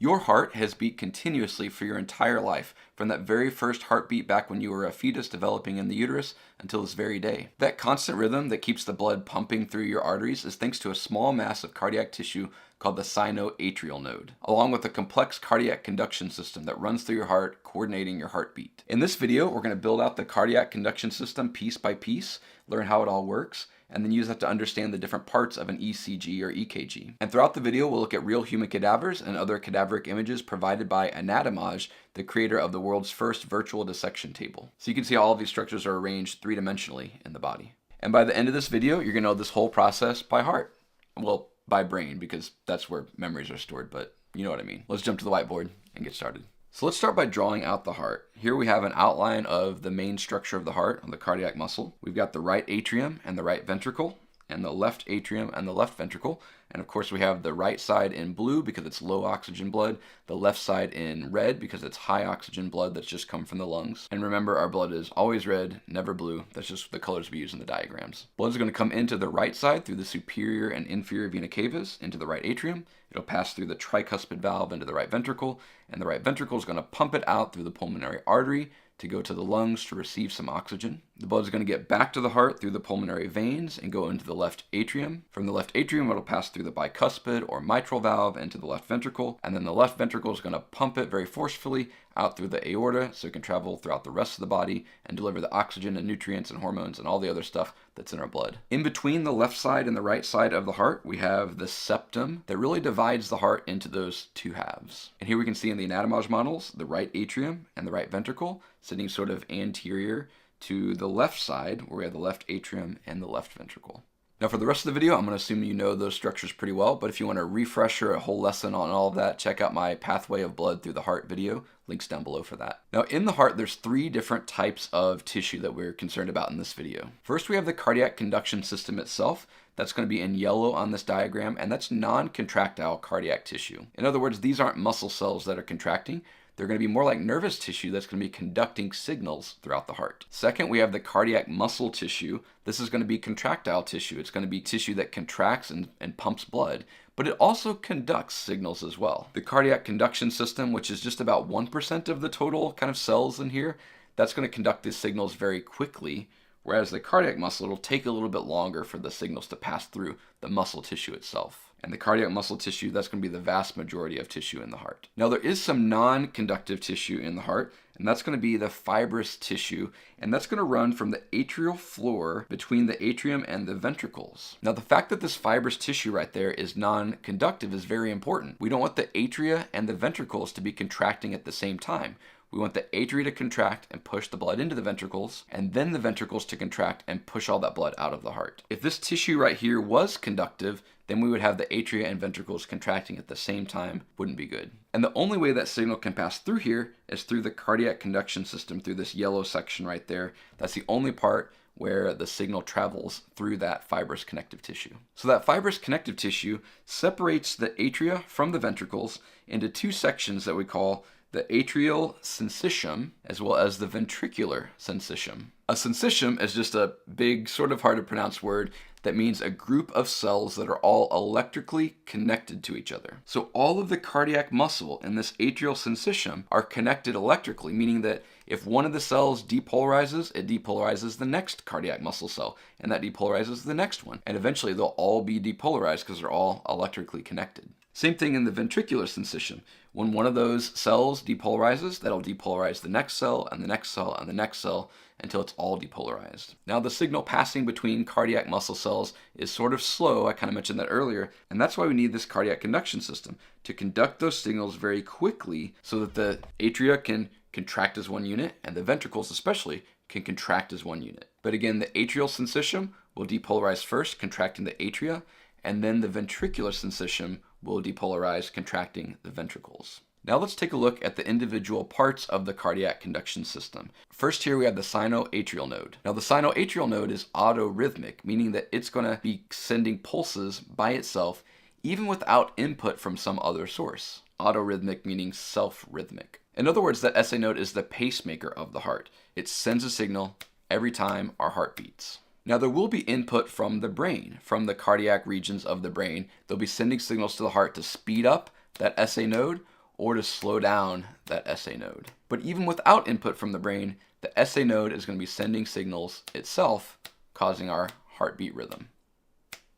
Your heart has beat continuously for your entire life, from that very first heartbeat back when you were a fetus developing in the uterus until this very day. That constant rhythm that keeps the blood pumping through your arteries is thanks to a small mass of cardiac tissue called the sinoatrial node, along with a complex cardiac conduction system that runs through your heart, coordinating your heartbeat. In this video, we're going to build out the cardiac conduction system piece by piece, learn how it all works, and then use that to understand the different parts of an ECG or EKG. And throughout the video, we'll look at real human cadavers and other cadaveric images provided by Anatomage, the creator of the world's first virtual dissection table. So you can see all of these structures are arranged three-dimensionally in the body. And by the end of this video, you're gonna know this whole process by heart. Well, by brain, because that's where memories are stored, but you know what I mean. Let's jump to the whiteboard and get started. So let's start by drawing out the heart. Here we have an outline of the main structure of the heart, on the cardiac muscle. We've got the right atrium and the right ventricle, and the left atrium and the left ventricle. And of course we have the right side in blue because it's low oxygen blood, the left side in red because it's high oxygen blood that's just come from the lungs. And remember, our blood is always red, never blue. That's just the colors we use in the diagrams. Blood is going to come into the right side through the superior and inferior vena cavas into the right atrium. It'll pass through the tricuspid valve into the right ventricle, and the right ventricle is going to pump it out through the pulmonary artery to go to the lungs to receive some oxygen. The blood is going to get back to the heart through the pulmonary veins and go into the left atrium. From the left atrium, it'll pass through the bicuspid or mitral valve into the left ventricle, and then the left ventricle is going to pump it very forcefully out through the aorta so it can travel throughout the rest of the body and deliver the oxygen and nutrients and hormones and all the other stuff that's in our blood. In between the left side and the right side of the heart, we have the septum that really divides the heart into those two halves. And here we can see in the Anatomage models, the right atrium and the right ventricle sitting sort of anterior to the left side, where we have the left atrium and the left ventricle. Now for the rest of the video, I'm going to assume you know those structures pretty well, but if you want a refresher, a whole lesson on all of that, check out my Pathway of Blood Through the Heart video. Links down below for that. Now in the heart, there's three different types of tissue that we're concerned about in this video. First, we have the cardiac conduction system itself. That's going to be in yellow on this diagram, and that's non-contractile cardiac tissue. In other words, these aren't muscle cells that are contracting. They're going to be more like nervous tissue that's going to be conducting signals throughout the heart. Second, we have the cardiac muscle tissue. This is going to be contractile tissue. It's going to be tissue that contracts and pumps blood, but it also conducts signals as well. The cardiac conduction system, which is just about 1% of the total kind of cells in here, that's going to conduct these signals very quickly, whereas the cardiac muscle, it'll take a little bit longer for the signals to pass through the muscle tissue itself. And the cardiac muscle tissue, that's going to be the vast majority of tissue in the heart. Now there is some non-conductive tissue in the heart, and that's going to be the fibrous tissue, and that's going to run from the atrial floor between the atrium and the ventricles. Now the fact that this fibrous tissue right there is non-conductive is very important. We don't want the atria and the ventricles to be contracting at the same time. We want the atria to contract and push the blood into the ventricles, and then the ventricles to contract and push all that blood out of the heart. If this tissue right here was conductive, then we would have the atria and ventricles contracting at the same time. Wouldn't be good. And the only way that signal can pass through here is through the cardiac conduction system, through this yellow section right there. That's the only part where the signal travels through that fibrous connective tissue. So that fibrous connective tissue separates the atria from the ventricles into two sections that we call the atrial syncytium as well as the ventricular syncytium. A syncytium is just a big, sort of hard to pronounce word that means a group of cells that are all electrically connected to each other. So all of the cardiac muscle in this atrial syncytium are connected electrically, meaning that if one of the cells depolarizes, it depolarizes the next cardiac muscle cell, and that depolarizes the next one. And eventually they'll all be depolarized because they're all electrically connected. Same thing in the ventricular syncytium. When one of those cells depolarizes, that'll depolarize the next cell and the next cell and the next cell until it's all depolarized. Now the signal passing between cardiac muscle cells is sort of slow. I kind of mentioned that earlier, and that's why we need this cardiac conduction system to conduct those signals very quickly so that the atria can contract as one unit and the ventricles especially can contract as one unit. But again, the atrial syncytium will depolarize first, contracting the atria, and then the ventricular syncytium will depolarize, contracting the ventricles. Now let's take a look at the individual parts of the cardiac conduction system. First here we have the sinoatrial node. Now the sinoatrial node is autorhythmic, meaning that it's going to be sending pulses by itself even without input from some other source. Autorhythmic meaning self-rhythmic. In other words, that SA node is the pacemaker of the heart. It sends a signal every time our heart beats. Now there will be input from the brain, from the cardiac regions of the brain. They'll be sending signals to the heart to speed up that SA node or to slow down that SA node. But even without input from the brain, the SA node is going to be sending signals itself, causing our heartbeat rhythm.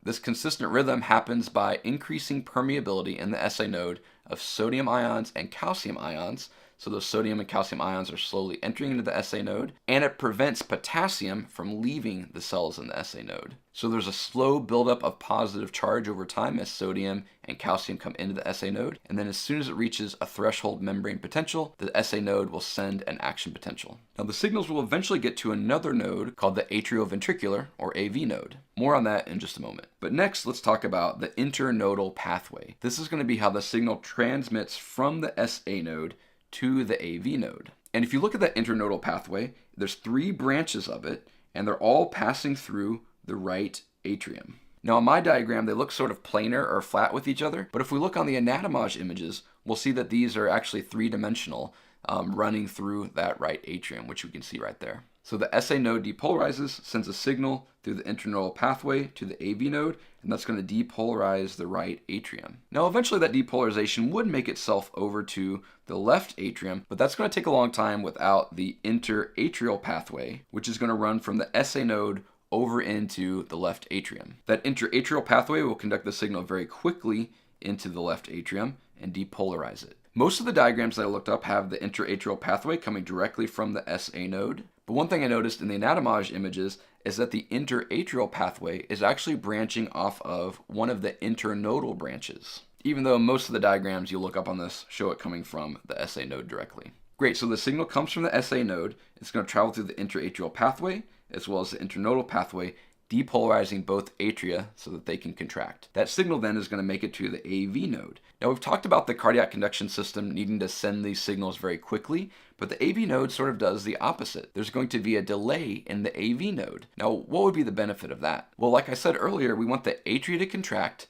This consistent rhythm happens by increasing permeability in the SA node of sodium ions and calcium ions. So those sodium and calcium ions are slowly entering into the SA node, and it prevents potassium from leaving the cells in the SA node. So there's a slow buildup of positive charge over time as sodium and calcium come into the SA node, and then as soon as it reaches a threshold membrane potential, the SA node will send an action potential. Now the signals will eventually get to another node called the Atrioventricular, or AV node. More on that in just a moment. But next, let's talk about the internodal pathway. This is going to be how the signal transmits from the SA node to the AV node. And if you look at that internodal pathway, there's 3 branches of it, and they're all passing through the right atrium. Now on my diagram, they look sort of planar or flat with each other, but if we look on the anatomage images, we'll see that these are actually 3-dimensional, running through that right atrium, which we can see right there. So the SA node depolarizes, sends a signal through the internodal pathway to the AV node, and that's going to depolarize the right atrium. Now eventually that depolarization would make itself over to the left atrium, but that's going to take a long time without the interatrial pathway, which is going to run from the SA node over into the left atrium. That interatrial pathway will conduct the signal very quickly into the left atrium and depolarize it. Most of the diagrams that I looked up have the interatrial pathway coming directly from the SA node. But one thing I noticed in the anatomage images is that the interatrial pathway is actually branching off of one of the internodal branches, even though most of the diagrams you look up on this show it coming from the SA node directly. Great, so the signal comes from the SA node. It's going to travel through the interatrial pathway as well as the internodal pathway, depolarizing both atria so that they can contract. That signal then is going to make it to the AV node. Now we've talked about the cardiac conduction system needing to send these signals very quickly, but the AV node sort of does the opposite. There's going to be a delay in the AV node. Now what would be the benefit of that? Well, like I said earlier, we want the atria to contract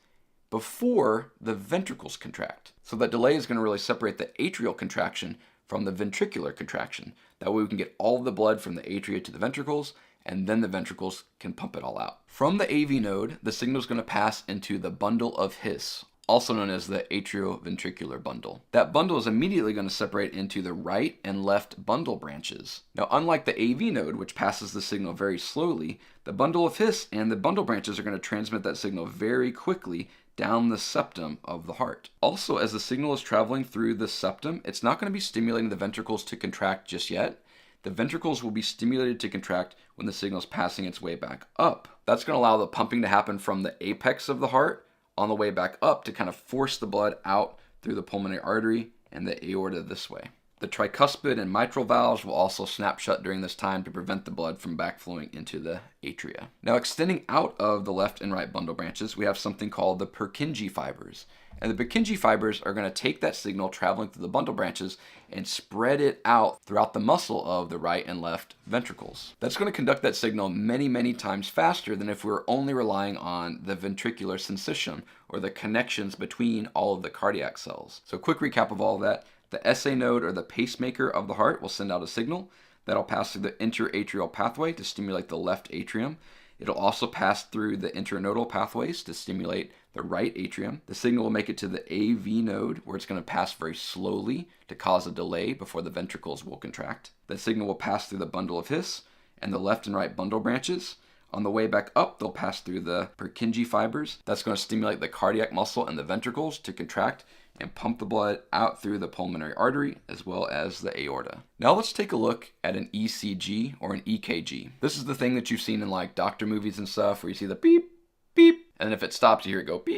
before the ventricles contract. So that delay is going to really separate the atrial contraction from the ventricular contraction. That way we can get all of the blood from the atria to the ventricles, and then the ventricles can pump it all out. From the AV node, the signal is going to pass into the bundle of His, also known as the atrioventricular bundle. That bundle is immediately going to separate into the right and left bundle branches. Now, unlike the AV node, which passes the signal very slowly, the bundle of His and the bundle branches are going to transmit that signal very quickly down the septum of the heart. Also, as the signal is traveling through the septum, it's not going to be stimulating the ventricles to contract just yet. The ventricles will be stimulated to contract when the signal is passing its way back up. That's going to allow the pumping to happen from the apex of the heart on the way back up to kind of force the blood out through the pulmonary artery and the aorta this way. The tricuspid and mitral valves will also snap shut during this time to prevent the blood from backflowing into the atria. Now, extending out of the left and right bundle branches, we have something called the Purkinje fibers. And the Purkinje fibers are going to take that signal traveling through the bundle branches and spread it out throughout the muscle of the right and left ventricles. That's going to conduct that signal many, many times faster than if we were only relying on the ventricular syncytium, or the connections between all of the cardiac cells. So quick recap of all of that. The SA node, or the pacemaker of the heart, will send out a signal that'll pass through the interatrial pathway to stimulate the left atrium. It'll also pass through the internodal pathways to stimulate the right atrium. The signal will make it to the AV node, where it's going to pass very slowly to cause a delay before the ventricles will contract. The signal will pass through the bundle of His and the left and right bundle branches. On the way back up, they'll pass through the Purkinje fibers. That's going to stimulate the cardiac muscle and the ventricles to contract and pump the blood out through the pulmonary artery as well as the aorta. Now let's take a look at an ECG, or an EKG. This is the thing that you've seen in like doctor movies and stuff, where you see the beep, beep, and then if it stops, you hear it go beep,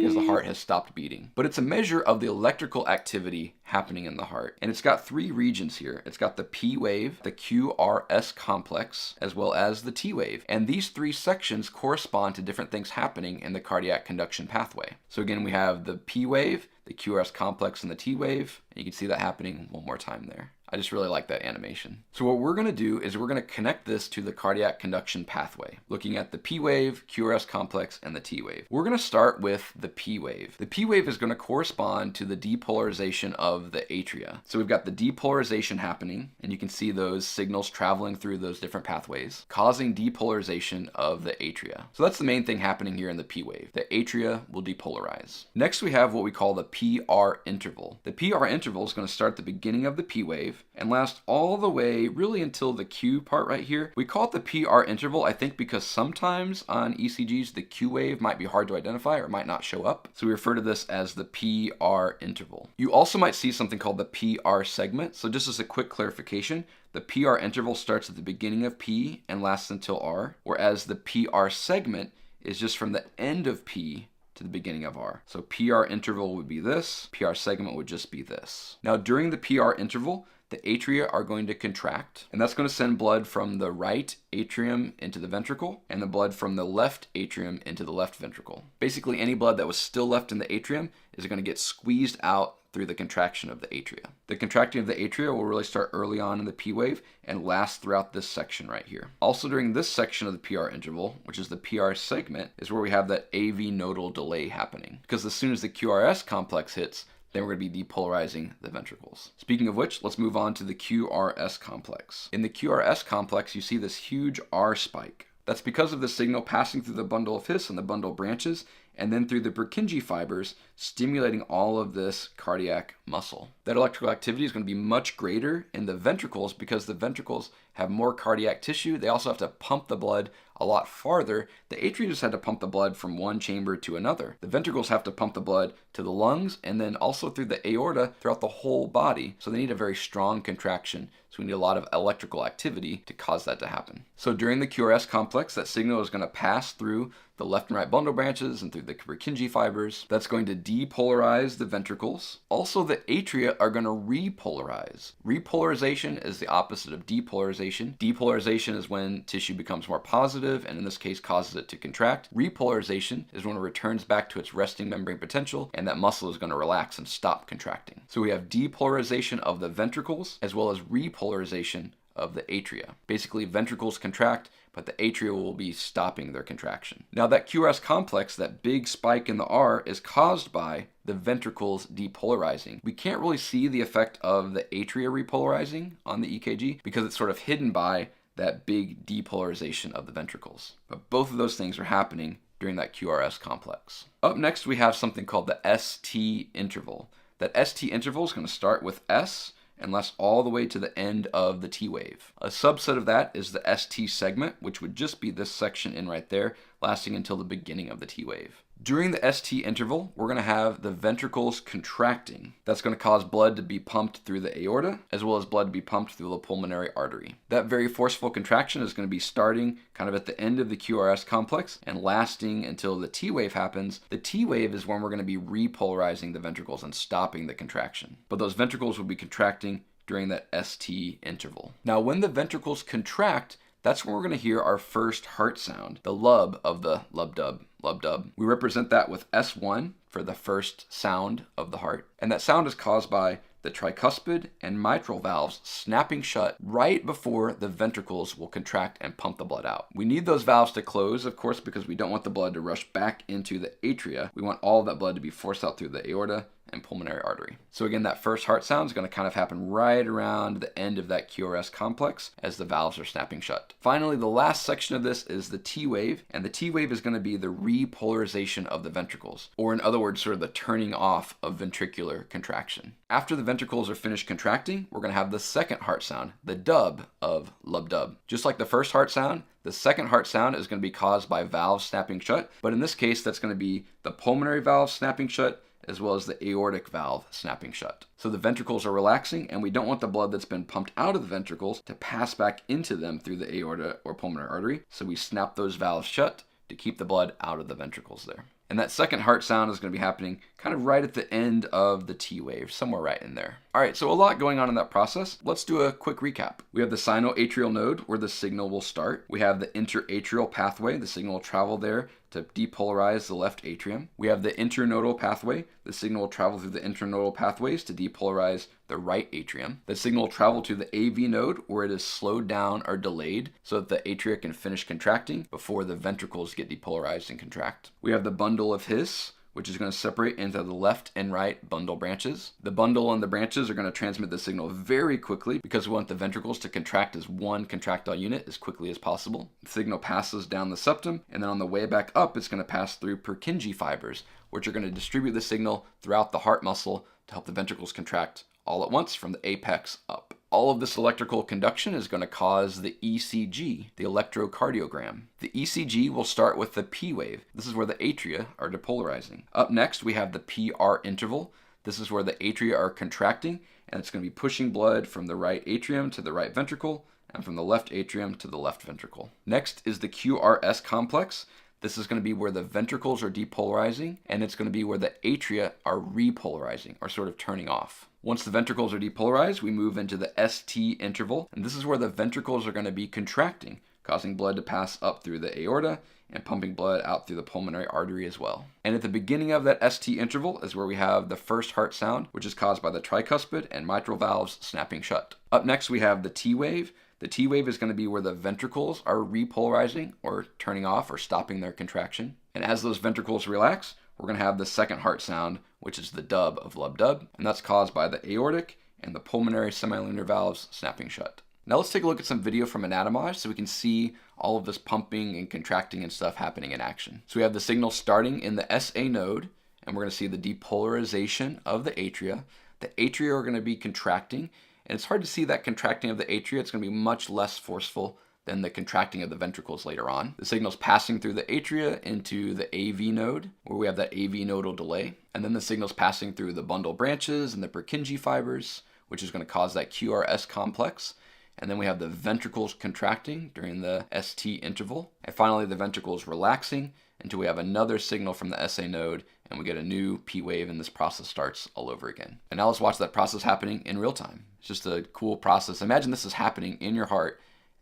because the heart has stopped beating. But it's a measure of the electrical activity happening in the heart. And it's got 3 regions here. It's got the P wave, the QRS complex, as well as the T wave. And these 3 sections correspond to different things happening in the cardiac conduction pathway. So again, we have the P wave, the QRS complex, and the T wave. And you can see that happening one more time there. I just really like that animation. So what we're going to do is we're going to connect this to the cardiac conduction pathway, looking at the P wave, QRS complex, and the T wave. We're going to start with the P wave. The P wave is going to correspond to the depolarization of the atria. So we've got the depolarization happening, and you can see those signals traveling through those different pathways, causing depolarization of the atria. So that's the main thing happening here in the P wave. The atria will depolarize. Next, we have what we call the PR interval. The PR interval is going to start at the beginning of the P wave and last all the way really until the Q part right here. We call it the PR interval, I think, because sometimes on ECGs the Q wave might be hard to identify or might not show up. So we refer to this as the PR interval. You also might see something called the PR segment. So just as a quick clarification, the PR interval starts at the beginning of P and lasts until R, whereas the PR segment is just from the end of P to the beginning of R. So PR interval would be this, PR segment would just be this. Now during the PR interval, the atria are going to contract, and that's going to send blood from the right atrium into the ventricle and the blood from the left atrium into the left ventricle. Basically, any blood that was still left in the atrium is going to get squeezed out through the contraction of the atria. The contracting of the atria will really start early on in the P wave and last throughout this section right here. Also during this section of the PR interval, which is the PR segment, is where we have that AV nodal delay happening. Because as soon as the QRS complex hits, then we're going to be depolarizing the ventricles. Speaking of which, let's move on to the QRS complex. In the QRS complex, you see this huge R spike. That's because of the signal passing through the bundle of His and the bundle branches, and then through the Purkinje fibers, stimulating all of this cardiac muscle. That electrical activity is going to be much greater in the ventricles because the ventricles have more cardiac tissue. They also have to pump the blood a lot farther. The atria just had to pump the blood from one chamber to another. The ventricles have to pump the blood to the lungs and then also through the aorta throughout the whole body. So they need a very strong contraction. So we need a lot of electrical activity to cause that to happen. So during the QRS complex, that signal is going to pass through the left and right bundle branches and through the Purkinje fibers. That's going to depolarize the ventricles. Also, the atria are going to repolarize. Repolarization is the opposite of depolarization. Depolarization is when tissue becomes more positive and in this case causes it to contract. Repolarization is when it returns back to its resting membrane potential and that muscle is going to relax and stop contracting. So we have depolarization of the ventricles as well as repolarization of the atria. Basically, ventricles contract, but the atria will be stopping their contraction. Now that QRS complex, that big spike in the R, is caused by the ventricles depolarizing. We can't really see the effect of the atria repolarizing on the EKG because it's sort of hidden by that big depolarization of the ventricles. But both of those things are happening during that QRS complex. Up next, we have something called the ST interval. That ST interval is going to start with S and last all the way to the end of the T wave. A subset of that is the ST segment, which would just be this section in right there, lasting until the beginning of the T wave. During the ST interval, we're going to have the ventricles contracting. That's going to cause blood to be pumped through the aorta, as well as blood to be pumped through the pulmonary artery. That very forceful contraction is going to be starting kind of at the end of the QRS complex and lasting until the T wave happens. The T wave is when we're going to be repolarizing the ventricles and stopping the contraction. But those ventricles will be contracting during that ST interval. Now, when the ventricles contract, that's when we're going to hear our first heart sound, the lub of the lub-dub, lub-dub. We represent that with S1 for the first sound of the heart. And that sound is caused by the tricuspid and mitral valves snapping shut right before the ventricles will contract and pump the blood out. We need those valves to close, of course, because we don't want the blood to rush back into the atria. We want all of that blood to be forced out through the aorta and pulmonary artery. So again, that first heart sound is going to kind of happen right around the end of that QRS complex as the valves are snapping shut. Finally, the last section of this is the T wave, and the T wave is going to be the repolarization of the ventricles, or in other words, sort of the turning off of ventricular contraction. After the ventricles are finished contracting, we're going to have the second heart sound, the dub of lub-dub. Just like the first heart sound, the second heart sound is going to be caused by valves snapping shut, but in this case, that's going to be the pulmonary valve snapping shut as well as the aortic valve snapping shut. So the ventricles are relaxing, and we don't want the blood that's been pumped out of the ventricles to pass back into them through the aorta or pulmonary artery. So we snap those valves shut to keep the blood out of the ventricles there. And that second heart sound is going to be happening kind of right at the end of the T wave, somewhere right in there. All right, so a lot going on in that process. Let's do a quick recap. We have the sinoatrial node where the signal will start. We have the interatrial pathway. The signal will travel there to depolarize the left atrium. We have the internodal pathway. The signal will travel through the internodal pathways to depolarize the right atrium. The signal will travel to the AV node where it is slowed down or delayed so that the atria can finish contracting before the ventricles get depolarized and contract. We have the bundle of His, which is going to separate into the left and right bundle branches. The bundle and the branches are going to transmit the signal very quickly because we want the ventricles to contract as one contractile unit as quickly as possible. The signal passes down the septum, and then on the way back up, it's going to pass through Purkinje fibers, which are going to distribute the signal throughout the heart muscle to help the ventricles contract all at once from the apex up. All of this electrical conduction is going to cause the ECG, the electrocardiogram. The ECG will start with the P wave. This is where the atria are depolarizing. Up next, we have the PR interval. This is where the atria are contracting, and it's going to be pushing blood from the right atrium to the right ventricle, and from the left atrium to the left ventricle. Next is the QRS complex. This is going to be where the ventricles are depolarizing, and it's going to be where the atria are repolarizing, or sort of turning off. Once the ventricles are depolarized, we move into the ST interval, and this is where the ventricles are going to be contracting, causing blood to pass up through the aorta and pumping blood out through the pulmonary artery as well. And at the beginning of that ST interval is where we have the first heart sound, which is caused by the tricuspid and mitral valves snapping shut. Up next, we have the T wave. The T wave is going to be where the ventricles are repolarizing or turning off or stopping their contraction. And as those ventricles relax, we're going to have the second heart sound, which is the dub of lub-dub, and that's caused by the aortic and the pulmonary semilunar valves snapping shut. Now let's take a look at some video from anatomage so we can see all of this pumping and contracting and stuff happening in action. So we have the signal starting in the SA node, and we're going to see the depolarization of the atria. The atria are going to be contracting, and it's hard to see that contracting of the atria. It's going to be much less forceful than the contracting of the ventricles later on. The signal's passing through the atria into the AV node, where we have that AV nodal delay. And then the signal's passing through the bundle branches and the Purkinje fibers, which is going to cause that QRS complex. And then we have the ventricles contracting during the ST interval. And finally, the ventricles relaxing until we have another signal from the SA node, and we get a new P wave, and this process starts all over again. And now let's watch that process happening in real time. It's just a cool process. Imagine this is happening in your heart,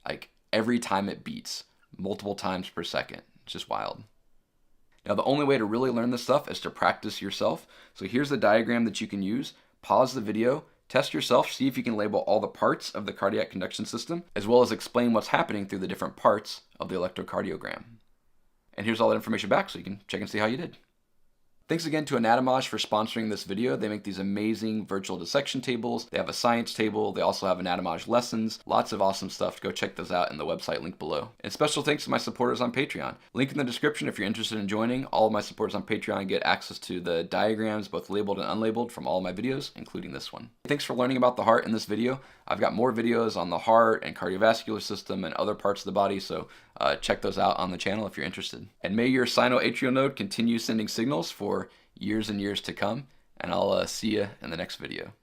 like every time it beats, multiple times per second. It's just wild. Now, the only way to really learn this stuff is to practice yourself. So here's the diagram that you can use. Pause the video, test yourself, see if you can label all the parts of the cardiac conduction system, as well as explain what's happening through the different parts of the electrocardiogram. And here's all that information back so you can check and see how you did. Thanks again to Anatomage for sponsoring this video. They make these amazing virtual dissection tables. They have a science table. They also have Anatomage lessons. Lots of awesome stuff. Go check those out in the website link below. And special thanks to my supporters on Patreon. Link in the description if you're interested in joining. All of my supporters on Patreon get access to the diagrams, both labeled and unlabeled, from all of my videos, including this one. Thanks for learning about the heart in this video. I've got more videos on the heart and cardiovascular system and other parts of the body, so check those out on the channel if you're interested. And may your sinoatrial node continue sending signals for years and years to come, and I'll see you in the next video.